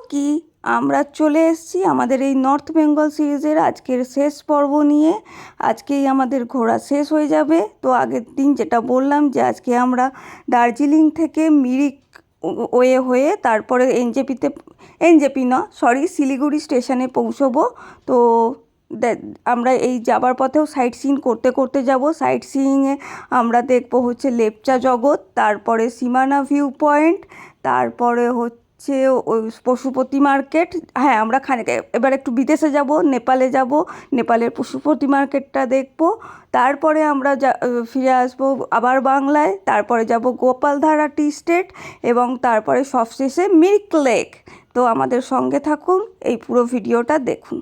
টুকি আমরা চলে এসেছি আমাদের এই নর্থ বেঙ্গল সিরিজের আজকের শেষ পর্ব নিয়ে। আজকেই আমাদের ঘোরা শেষ হয়ে যাবে। তো আগের দিন যেটা বললাম যে আজকে আমরা দার্জিলিং থেকে মিরিক ওয়ে হয়ে তারপরে শিলিগুড়ি স্টেশনে পৌঁছবো। তো আমরা এই যাবার পথেও সাইট সিইং করতে করতে যাব। সাইট সিইংয়ে আমরা দেখবো হচ্ছে লেপচা জগৎ, তারপরে সীমানা ভিউ পয়েন্ট, তারপরে হচ্ছে ওই পশুপতি মার্কেট। হ্যাঁ, আমরা এবার একটু বিদেশে যাব, নেপালে যাব, নেপালের পশুপতি মার্কেটটা দেখব। তারপরে আমরা ফিরে আসবো আবার বাংলায়, তারপরে যাব গোপালধারা টি স্টেট এবং তারপরে সবশেষে মিরিক লেক। তো আমাদের সঙ্গে থাকুন, এই পুরো ভিডিওটা দেখুন।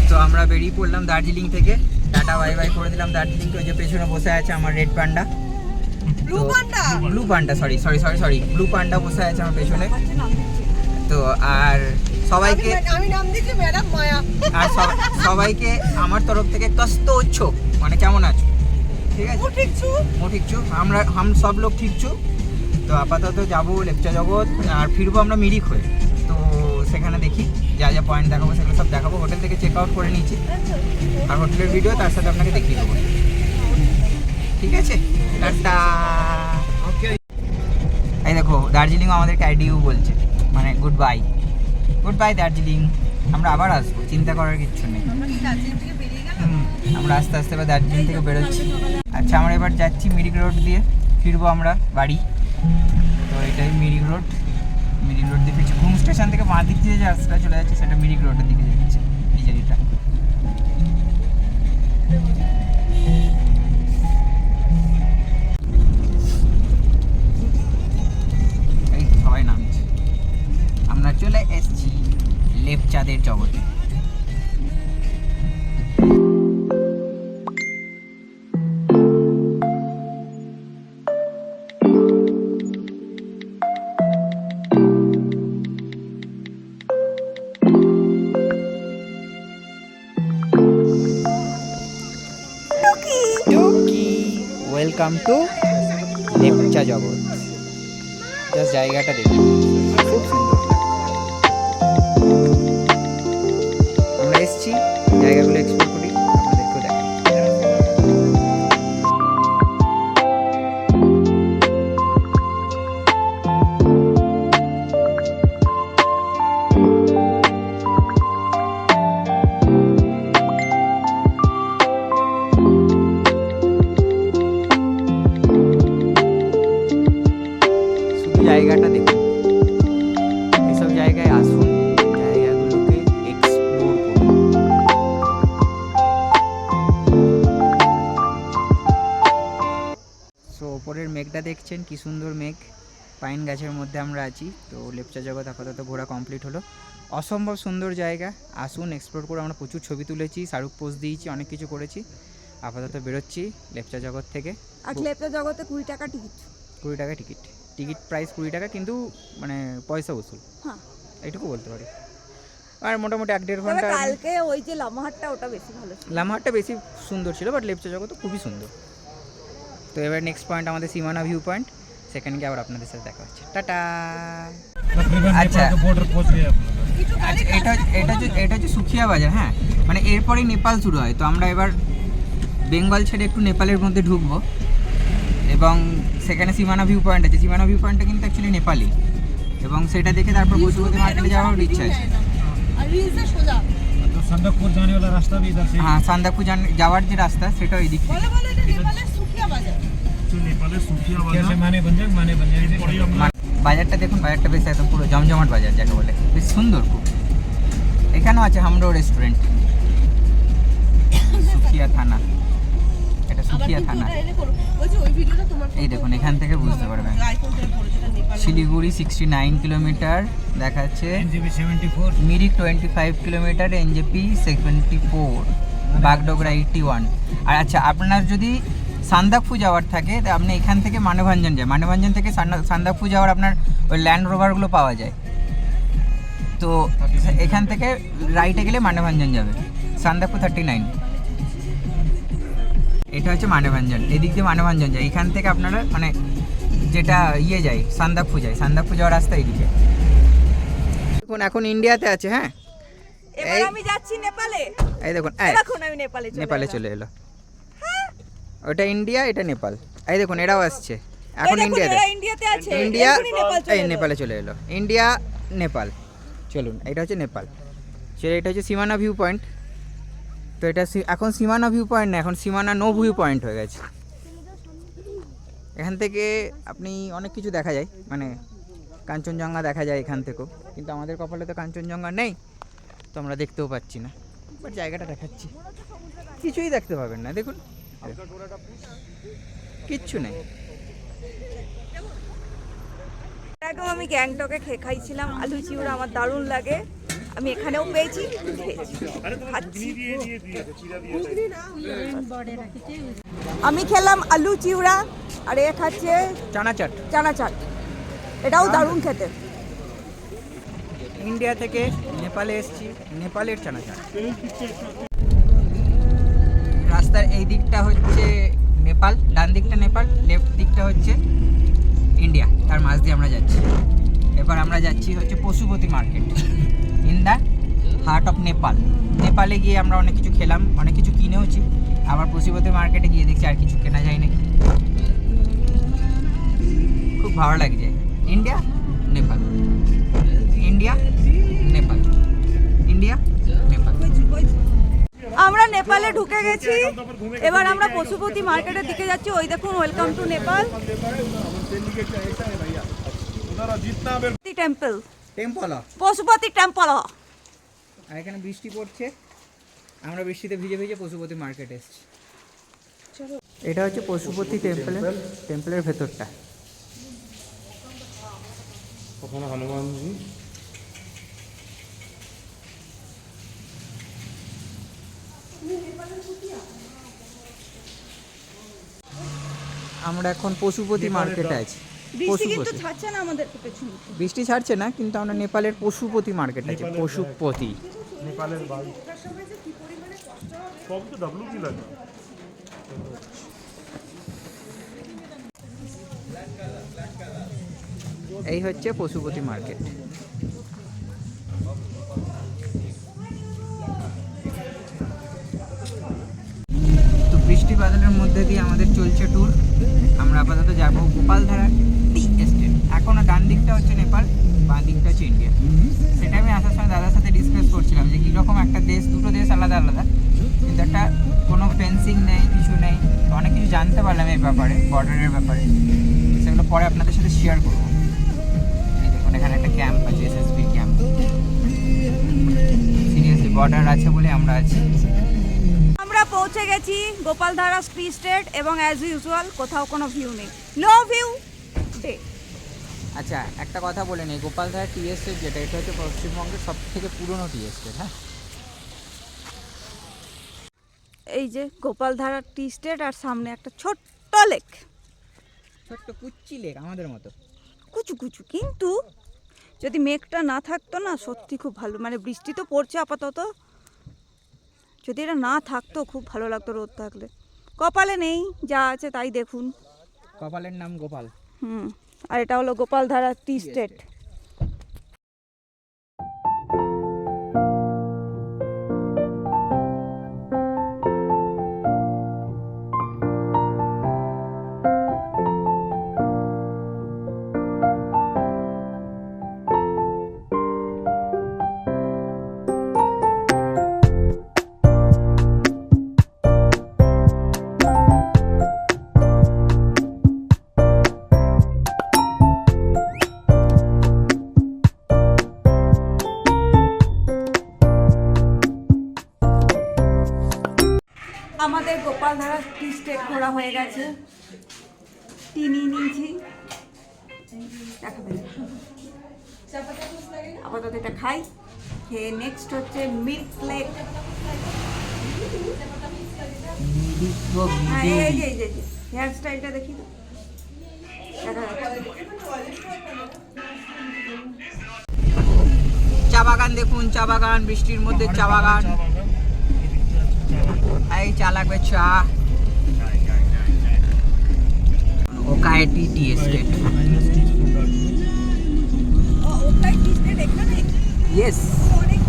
তো আমরা বেরিয়ে পড়লাম দার্জিলিং থেকে, টাটা বাই বাই করে দিলাম দার্জিলিংকে। ওই যে পেছনে বসে আছে আমার রেড পান্ডা, ব্লু পান্ডা ব্লু পান্ডা বসে আছে আমার পেছনে। তো আর সবাইকে সবাইকে আমার তরফ থেকে কষ্ট হচ্ছ, মানে কেমন আছো? ঠিক আছে, ঠিক ছু আমরা সব লোক ঠিক ছু। তো আপাতত যাবো লেপচা জগৎ আর ফিরবো আমরা মিরিক হয়ে। তো সেখানে দেখি যা যা পয়েন্ট দেখাবো সেগুলো সব দেখাবো। হোটেল থেকে চেক আউট করে নিয়েছি আর হোটেলের ভিডিও তার সাথে আপনাকে দেখিয়ে দেবো। ঠিক আছে, টাটা। এই দেখো দার্জিলিং আমাদেরকে আইডিউ বলছে, মানে গুড বাই দার্জিলিং। আমরা আবার আসবো, চিন্তা করার কিচ্ছু নেই। আমরা আস্তে আস্তে এবার দার্জিলিং থেকে বেরোচ্ছি। আচ্ছা, আমরা এবার যাচ্ছি মিরিক রোড দিয়ে, ফিরবো আমরা বাড়ি। তো এটাই মিরিক রোড দিয়ে ফিরছি। ঘুম স্টেশন থেকে বাঁ দিক দিয়ে যে রাস্তাটা চলে যাচ্ছে সেটা মিরিক রোডের দিকে যাচ্ছে, নিজেরটা। এই সবাই নামছে, আমরা চলে এসেছি লেপচাদের জগতে। ওয়েলকাম টু লেপচা জগৎ। জাস্ট জায়গাটা দেখুন, খুব সুন্দর। আমরা এসেছি জায়গাগুলো এক্সপ্লোর করি, আপনাদেরকেও দেখাই। জায়গাটা দেখুন, এসব জায়গায় আসুন, জায়গাগুলোকে এক্সপ্লোর করুন। সো ওপরের মেঘটা দেখছেন, কি সুন্দর মেঘ। পাইন গাছের মধ্যে আমরা আছি। তো লেপচা জগৎ আপাতত ঘোরা কমপ্লিট হলো। অসম্ভব সুন্দর জায়গা, আসুন এক্সপ্লোর করে। আমরা প্রচুর ছবি তুলেছি, শাহরুখ পোস্ট দিয়েছি, অনেক কিছু করেছি। আপাতত বেরোচ্ছি লেপচা জগৎ থেকে। আর লেপচা জগতে 20 টাকা টিকিট। 20 টাকা টিকিট প্রাইস 20 টাকা, কিন্তু মানে পয়সা উসুল। হ্যাঁ, এইটুকু বলতে পারি। আর মোটামুটি 1-1.5 ঘন্টা। কালকে ওই যে লামহাটটা, ওটা বেশি ভালো ছিল। লামহাটটা বেশি সুন্দর ছিল, বাট লেপচা জগৎ খুবই সুন্দর। তো এবার নেক্সট পয়েন্ট আমাদের সীমানা ভিউ পয়েন্ট, সেখানে গিয়ে আবার আপনাদের সাথে দেখা হচ্ছে। টাটা। আচ্ছা, এটা হচ্ছে সুখিয়া বাজার। হ্যাঁ, মানে এরপরেই নেপাল শুরু হয়। তো আমরা এবার বেঙ্গল ছেড়ে একটু নেপালের মধ্যে ঢুকবো এবং সেখানে সীমানা ভিউ পয়েন্ট আছে। সীমানা ভিউ পয়েন্টটা কিন্তু অ্যাকচুয়ালি নেপালি, এবং সেটা দেখে তারপর পশুপতি মার্কেটে যাওয়ার ইচ্ছা আছে। হ্যাঁ, সান্দাকফু যাওয়ার যে রাস্তা সেটা ওই দিক থেকে। বাজারটা দেখুন, বাজারটা বেশ একদম পুরো জমজমাট বাজার যাকে বলে, বেশ সুন্দর খুব। এখানেও আছে হামরো রেস্টুরেন্ট। সুখিয়া থানা, এটা সুখিয়া থানা। এই দেখুন, এখান থেকে বুঝতে পারবেন। শিলিগুড়ি 69 কিলোমিটার দেখাচ্ছে, মিরিক 25 কিলোমিটার, এনজেপি 74, বাগডোগরা 81। আর আচ্ছা, আপনার যদি সান্দাকফু যাওয়ার থাকে তো আপনি এখান থেকে মানভঞ্জন যায়, মানভঞ্জন থেকে সান্দাকফু যাওয়ার আপনার ওই ল্যান্ড রোভারগুলো পাওয়া যায়। তো এখান থেকে রাইটে গেলে মানভঞ্জন যাবে, সান্দাকফু 39। এটা হচ্ছে মানভঞ্জন, এদিক দিয়ে মানভঞ্জন যায়। এখান থেকে আপনারা মানে যেটা ইয়ে যায় সান্দাকফু যায়, সান্দাকফু যাওয়ার রাস্তা এইদিকে। দেখুন এখন ইন্ডিয়াতে আছে। হ্যাঁ এবার আমি যাচ্ছি নেপালে। এই দেখুন এখন আমি নেপালে চলে এলো। ওটা ইন্ডিয়া, এটা নেপাল। এই দেখুন এরাও আসছে এখন ইন্ডিয়াতে আছে। ইন্ডিয়া এই নেপালে চলে এলো। ইন্ডিয়া নেপাল, চলুন এটা হচ্ছে নেপাল। চলো এটা হচ্ছে সীমানা ভিউ পয়েন্ট। তো এটা এখন সীমানা ভিউ পয়েন্ট না, এখন সীমানা নো ভিউ পয়েন্ট হয়ে গেছে। এখান থেকে আপনি অনেক কিছু দেখা যায়, মানে কাঞ্চনজঙ্ঘা দেখা যায় এখান থেকেও, কিন্তু আমাদের কপালে তো কাঞ্চনজঙ্ঘা নেই, তো আমরা দেখতেও পাচ্ছি না। বাট জায়গাটা দেখাচ্ছি, কিছুই দেখতে পাবেন না। দেখুন কিচ্ছু নেই। একদম আমি গ্যাংটকে খাইছিলাম আলু চিউড়া, আমার দারুণ লাগে। আমি এখানেও পেয়েছি, খাচ্ছি। আমি খেলাম আলু চিউড়া আর এ খাচ্ছে চানা চাট। এটাও দারুণ খেতে। ইন্ডিয়া থেকে নেপালে এসেছি, নেপালের চানা চাট। রাস্তার এই দিকটা হচ্ছে নেপাল, ডান দিকটা নেপাল, লেফট দিকটা হচ্ছে ইন্ডিয়া, তার মাঝ দিয়ে আমরা যাচ্ছি। এবার আমরা যাচ্ছি হচ্ছে Pashupati market in the heart of Nepal. নেপালে গিয়ে আমরা অনেক কিছু খেলাম, অনেক কিছু কিনেওছি। আবার পশুপতি মার্কেটে গিয়ে দেখছি আর কিছু কেনা যায় নাকি। খুব ভালো লাগছে। India Nepal, India Nepal, India Nepal. আমরা নেপালে ঢুকে গেছি। এবার আমরা পশুপতি মার্কেটের দিকে যাচ্ছি। ওই দেখুন, welcome to Nepal temple, Pashupati temple. আর এখানে বৃষ্টি পড়ছে, আমরা বৃষ্টিতে ভিজে ভিজে পশুপতি মার্কেট এসেছি। এটা হচ্ছে পশুপতি টেম্পলের ভেতরটা। ওখানে হনুমানজি। আমরা এখন পশুপতি মার্কেটে আছি। ছাড়ছে না আমাদের পেছনে, বৃষ্টি ছাড়ছে না, কিন্তু আমরা নেপালের পশুপতি মার্কেট আছে। পশুপতি নেপালের বাড়ি সব তো ডাব্লু কি লাগে। এই হচ্ছে পশুপতি মার্কেট। তো বৃষ্টি বাদলের মধ্যে দিয়ে আমাদের চলছে ট্যুর। আমরা আপাতত যাবো গোপালধারা টি এস্টেট। এখনও ডান দিকটা হচ্ছে নেপাল, বাঁ দিকটা হচ্ছে ইন্ডিয়া। সেটা আমি আসার সময় দাদার সাথে ডিসকাস করছিলাম যে কীরকম একটা দেশ, দুটো দেশ আলাদা আলাদা, কিন্তু একটা কোনো ফেন্সিং নেই, কিছু নেই। তো অনেক কিছু জানতে পারলাম এই ব্যাপারে, বর্ডারের ব্যাপারে। সেগুলো পরে আপনাদের সাথে শেয়ার করবো। এই দেখুন এখানে একটা ক্যাম্প আছে, এসএসবি ক্যাম্প। সিরিয়াসলি বর্ডার আছে বলে আমরা আছি। আমরা পৌঁছে গেছি গোপালধারা টি স্টেট এবং অ্যাজ ইউজুয়াল কোথাও কোনো ভিউ নেই, নো ভিউ ডে। আচ্ছা একটা কথা বলে নিই, গোপালধারা টি এস্টেট যেটা, এটা হচ্ছে পশ্চিমবঙ্গের সব থেকে পুরনো টি এস্টেট। হ্যাঁ, এই যে গোপালধারা টি স্টেট, আর সামনে একটা ছোট্ট লেক, ছোট্ট কুচ্চি লেক আমাদের মতো, কুচু কুচু। কিন্তু যদি মেঘটা না থাকতো না, সত্যি খুব ভালো। মানে বৃষ্টি তো পড়ছে আপাতত, যদি এটা না থাকতো খুব ভালো লাগতো রোদ থাকলে। কপালে নেই, যা আছে তাই দেখুন। কপালের নাম গোপাল। আর এটা হলো গোপালধারা টি স্টেট। আমাদের গোপালধারা টি স্টেট ঘোরা হয়ে গেছে, টি নিয়ে নিয়েছি, দেখাবেন আপাতত এটা খাই। খেয়ে নেক্সট হচ্ছে মিল্ক লেক। হ্যাঁ এই যে হেয়ার স্টাইলটা দেখি তো, দেখা যাচ্ছে। চা বাগান দেখুন, চা বাগান, বৃষ্টির মধ্যে চা বাগান। এই চা লাগবে, চা। ওকাইটি টি এস্টেট। ওটাই ডিস্ট্রিক্ট এখানে ইয়েস। অনেক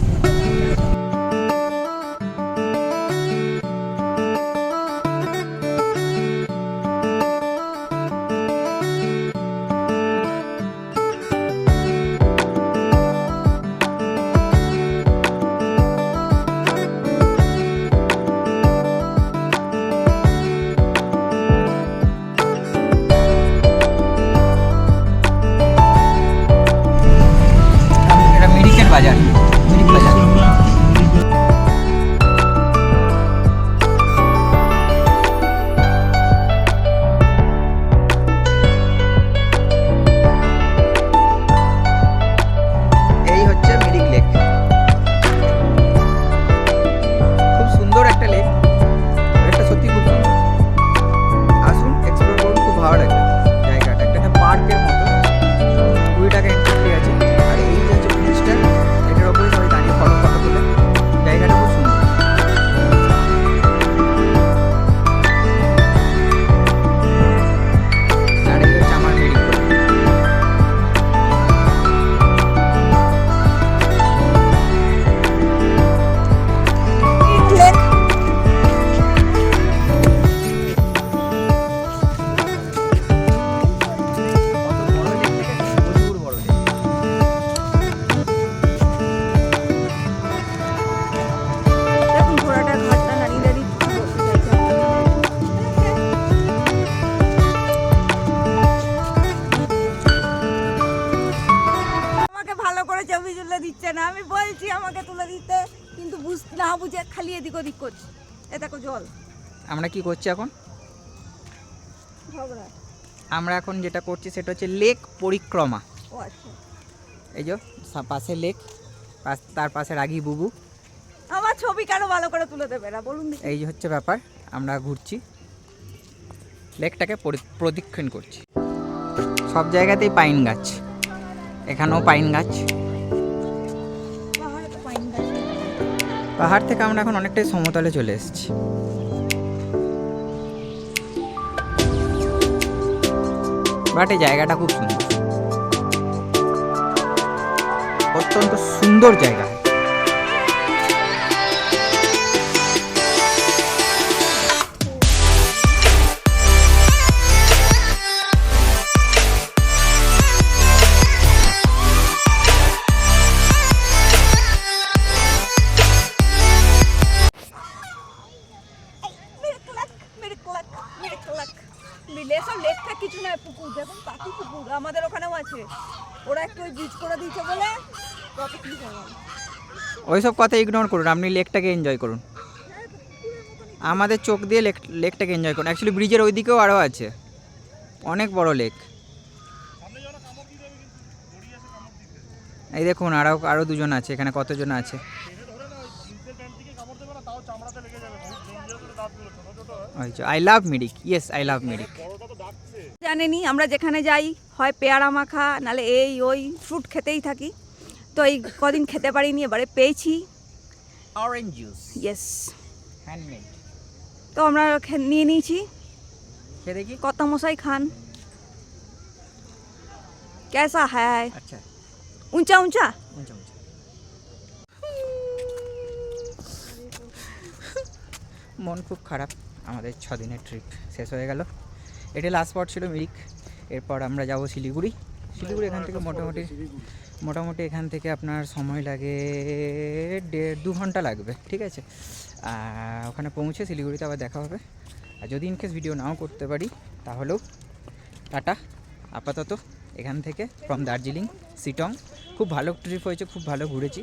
এটা মিরিকের বাজার, মিরিক বাজার। এই হচ্ছে মিরিক লেক। খুব সুন্দর একটা লেক, লেকটা সত্যি খুব সুন্দর। আসুন এক্সপ্লোর করুন, খুব ভালো লাগবে জায়গাটা। একটা পার্কের মতো 20 টাকা এন্ট্রি আছে। আর এই যে হচ্ছে ব্রিজটা, এটার ওপরে সবাই দাঁড়িয়ে ফটো তুলে। জায়গাটা খুব সুন্দর। আর এই হচ্ছে আমার মিরিক লেক। লেক কত বড় লেক দেখেছেন? প্রচুর বড় লেক। দেখুন ঘোড়াটার ঘাটটা নাড়িয়ে দাঁড়িয়ে বসে যাচ্ছে। আমাকে ভালো করে ছবি তুলে দিচ্ছে না, আমি বলছি আমাকে তুলে দিতে, কিন্তু না বুঝে খালি এদিক ওদিক করছে। এ দেখো জল, আমরা কি করছি এখন? ঝগড়া। আমরা এখন যেটা করছি সেটা হচ্ছে লেক পরিক্রমা। ও আচ্ছা, এই যে পাশে লেক, তার পাশে রাগি বুবু। আমার ছবি কেন ভালো করে তুলে দেবে না বলুন দেখি? এই যে হচ্ছে ব্যাপার, আমরা ঘুরছি, লেকটাকে প্রদক্ষিণ করছি। সব জায়গাতেই পাইন গাছ, এখানেও পাইন গাছ। পাহাড়ে তো পাইন গাছ নেই। পাহাড় থেকে আমরা এখন অনেকটাই সমতলে চলে এসেছি। বাট এই জায়গাটা খুব সুন্দর, অত্যন্ত সুন্দর জায়গা। লেকটা কিছু নয়, পুকুর। দেখুন পাখি পুকুর আমাদের ওখানেও আছে, ওরা একটু ওই ব্রিজ করে দিয়েছে বলে কত কি জায়গা। ওইসব কথা ইগনোর করুন, আপনি লেকটাকে এনজয় করুন। আমাদের চোখ দিয়ে লেকটাকে এনজয় করুন। অ্যাকচুয়ালি ব্রিজের ওই দিকেও আরও আছে, অনেক বড় লেক। এই দেখুন আরও দুজন আছে এখানে, কতজন আছে। I love Mirik, yes I love Mirik. জানেনি আমরা যেখানে যাই হয় পেয়ারা মাখা, নালে এই ওই ফ্রুট খেতেই থাকি। তো এই কদিন খেতে পারিনি, এবারে পেয়েছি অরেঞ্জ জুস ইয়েস। হ্যান্ডমেড। তো আমরা নিয়ে নিয়েছি। খেয়ে দেখি। কত মশাই খান, कैसा है? আচ্ছা, ऊंचा ऊंचा। উঁচা উঁচা। মন খুব খারাপ, আমাদের 6 দিনের ট্রিপ শেষ হয়ে গেল। এটা লাস্ট স্পট ছিল মিরিক। এরপর আমরা যাব শিলিগুড়ি। শিলিগুড়ি এখান থেকে মোটামুটি এখান থেকে আপনার সময় লাগে 1.5-2 ঘন্টা লাগবে, ঠিক আছে। ওখানে পৌঁছে শিলিগুড়িতে আবার দেখা হবে। আর যদি ইনকেস ভিডিও নাও করতে পারি তাহলেও টাটা আপাতত। এখান থেকে ফ্রম দার্জিলিং সিটং খুব ভালো ট্রিপ হয়েছে, খুব ভালো ঘুরেছি।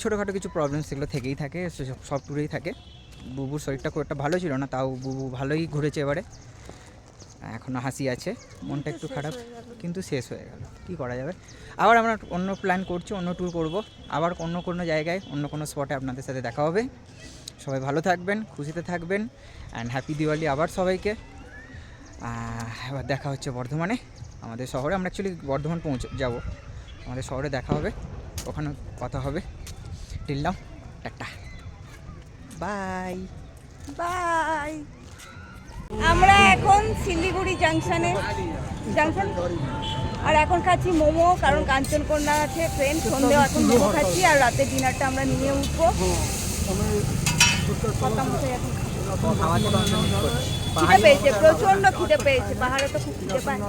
ছোটোখাটো কিছু প্রবলেম সেগুলো থেকেই থাকে, সব ট্যুরেই থাকে। বুবুর শরীরটা খুব একটা ভালো ছিল না, তাও বুবু ভালোই ঘুরেছে এবারে। এখনও হাসি আছে, মনটা একটু খারাপ, কিন্তু শেষ হয়ে গেল, কী করা যাবে। আবার আমরা অন্য প্ল্যান করছি, অন্য ট্যুর করব, আবার অন্য কোনো জায়গায় অন্য কোনো স্পটে আপনাদের সাথে দেখা হবে। সবাই ভালো থাকবেন, খুশিতে থাকবেন, অ্যান্ড হ্যাপি দিওয়ালি আবার সবাইকে। এবার দেখা হচ্ছে বর্ধমানে, আমাদের শহরে। আমরা অ্যাকচুয়ালি বর্ধমান যাব, আমাদের শহরে দেখা হবে, ওখানে কথা হবে। Till now tata, bye bye. আমরা এখন শিলিগুড়ি জাংশন আর এখন খাচ্ছি মোমো, কারণ কাঞ্চনকন্যা আছে ট্রেন, সন্ধ্যেও এখন মোমো খাচ্ছি আর রাতে ডিনারটা আমরা নিয়ে উঠবো। খিদে পেয়েছে, প্রচন্ড খিদে পেয়েছে, পাহাড়ে তো খুব খিদে পায়,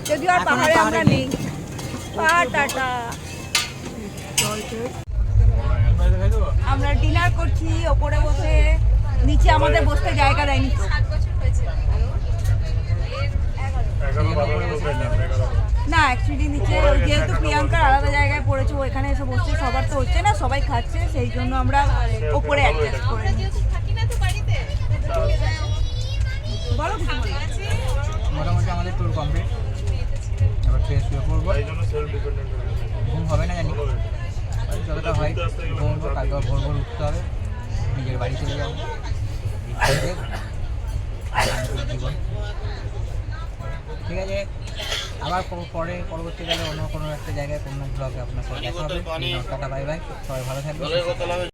যদিও আর পাহাড়ে আমরা নেই। টাটা। আমরা ডিনার করছি ওপরে বসে, নিচে আমাদের বসতে জায়গা দেয়নি। না অ্যাকচুয়ালি নিচে যেহেতু প্রিয়াঙ্কার আলাদা জায়গায় পড়েছে, ওইখানে এসে বসছে, সবার তো হচ্ছে না, সবাই খাচ্ছে, সেই জন্য আমরা ওপরে অ্যাডজাস্ট করে নিয়েছি। বলো কিছু বলো। মোটামুটি আমাদের ট্যুর কমপ্লিট, এবার ফ্রেশ হয়ে পড়বো। ঘুম হবে না জানি, যতটা হয় ঘুমবো, কালকে ভোর ভোর উঠতে হবে, নিজের বাড়ি চলে যাবো। জীবন ঠিক আছে, আবার পরবর্তীকালে অন্য কোনো একটা জায়গায় কোনো ব্লগে আপনার সাথে দেখা হবে। টাটা বাই বাই, সবাই ভালো থাকবে।